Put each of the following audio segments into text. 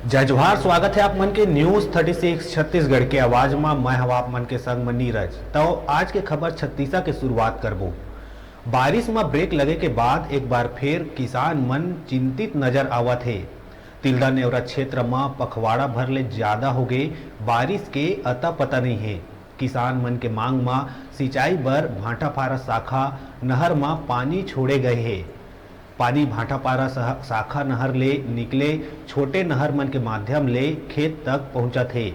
जय जोहार। स्वागत है आप मन के न्यूज 36 छत्तीसगढ़ के आवाज में। मैं हवा आप मन के संग में नीरज। तो आज के खबर छत्तीसा के शुरुआत करबो। बारिश में ब्रेक लगे के बाद एक बार फिर किसान मन चिंतित नजर आवत है। तिल्दा नेवरा क्षेत्र में पखवाड़ा भर ले ज्यादा हो गए, बारिश के अता पता नहीं है। किसान मन के मांग में सिंचाई बर भाटापारा शाखा नहर में पानी छोड़े गए हैं। पानी भाटापारा शाखा नहर ले निकले छोटे नहर मन के माध्यम ले खेत तक पहुंचत है,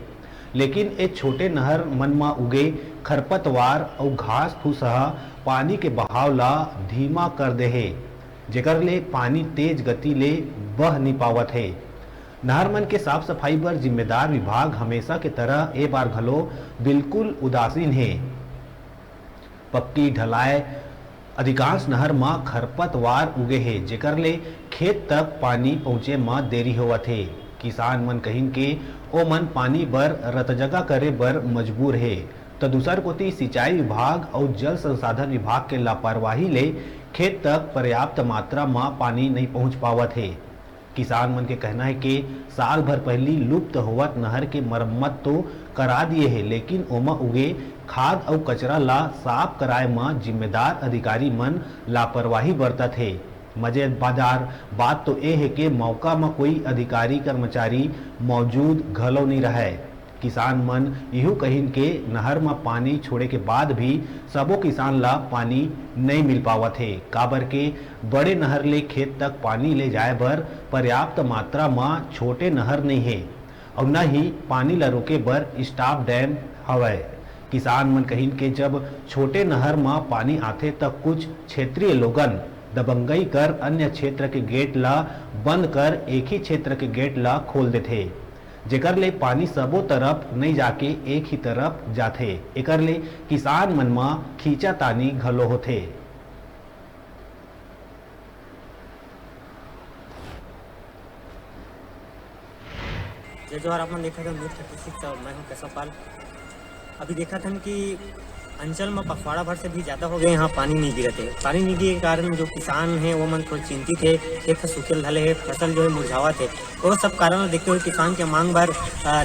लेकिन ए छोटे नहर मन में उगे खरपतवार और घास फूस पानी के बहाव ला धीमा कर दे है, जेकर ले पानी तेज गति ले बह नहीं पावत है। नहर मन के साफ सफाई पर जिम्मेदार विभाग हमेशा के तरह ए बार घलो बिल्कुल उदासीन है। पक्की ढलाए अधिकांश नहर में खरपतवार उगे है, जेकर ले खेत तक पानी पहुंचे में देरी होवत है। किसान मन कहिन के ओ मन पानी बर रतजगा करे बर मजबूर है, तो दूसर कोती सिंचाई विभाग और जल संसाधन विभाग के लापरवाही ले खेत तक पर्याप्त मात्रा में पानी नहीं पहुंच पावत है। किसान मन के कहना है कि साल भर पहली लुप्त होवत नहर के मरम्मत तो करा दिए है, लेकिन ओमा उगे खाद और कचरा ला साफ कराए में जिम्मेदार अधिकारी मन लापरवाही बरतत है। मजेदार बात तो ये है कि मौका में कोई अधिकारी कर्मचारी मौजूद घलो नहीं रहे। किसान मन यू कहिन के नहर में पानी छोड़े के बाद भी सबो किसान ला पानी नहीं मिल पावत है, काबर के बड़े नहर ले खेत तक पानी ले जाए बर पर्याप्त मात्रा में छोटे नहर नहीं है और न ही पानी ला रोके बर स्टॉप डैम हवय। किसान मन कहिन के जब छोटे नहर में पानी आथे तब कुछ क्षेत्रीय लोगन दबंगई कर अन्य क्षेत्र के गेट ला बंद कर एक ही क्षेत्र के गेट ला खोल देथे, जेकर ले पानी सबो तरफ नहीं जाके एक ही तरफ जाथे। एकर ले किसान मन में खींचा तानी घलो होथे। जय जोहार। आप देखा था न्यूज 36 और मैं हूं कैसोपाल। अभी देखा था कि अंचल में पखवाड़ा भर से भी ज़्यादा हो गए, यहाँ पानी नहीं गिरते। पानी नहीं गिरे के कारण जो किसान हैं वो मन थोड़े चिंतित है, खेत सूखे ढले है, फसल जो है मुरझावत है। वो सब कारण देखते हुए किसान के मांग भर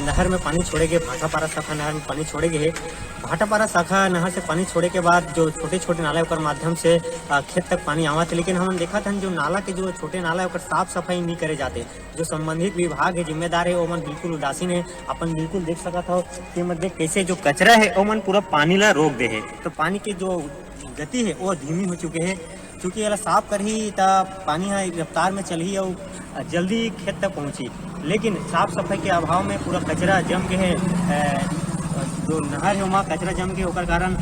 नहर में पानी छोड़े गए, भाटापारा शाखा नहर में पानी छोड़े गए। भाटापारा शाखा नहर से पानी छोड़े के बाद जो छोटे छोटे नाला के माध्यम से खेत तक पानी आवत है, लेकिन हम देखा था जो नाला के जो छोटे नाला है साफ सफाई नहीं करे जाते। जो संबंधित विभाग है जिम्मेदार है वो मन बिल्कुल उदासीन है। अपन बिल्कुल देख सकता था कि मध्य कैसे जो कचरा है वो मन पूरा पानी ला रोक दे है, तो पानी की जो गति है वो धीमी हो चुके हैं। क्योंकि ये साफ कर ही तब पानी है रफ्तार में चल ही और जल्दी खेत तक पहुंची, लेकिन साफ सफाई के अभाव में पूरा कचरा जम के है। जो नहर है वहाँ कचरा जम के ओकर कारण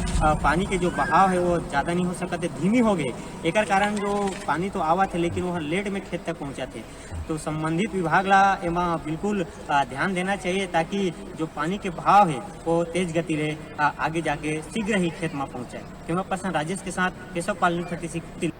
पानी के जो बहाव है वो ज़्यादा नहीं हो सकते, धीमी हो गए। एक कारण जो पानी तो आवत है लेकिन वह लेट में खेत तक पहुँचाते। तो संबंधित विभाग ला एमा बिल्कुल ध्यान देना चाहिए ताकि जो पानी के बहाव है वो तेज गति रहे, आगे जाके शीघ्र ही खेत में पहुँचाए। कैमरा पर्सन राजेश के साथ केशव पाल, न्यूज़ 36।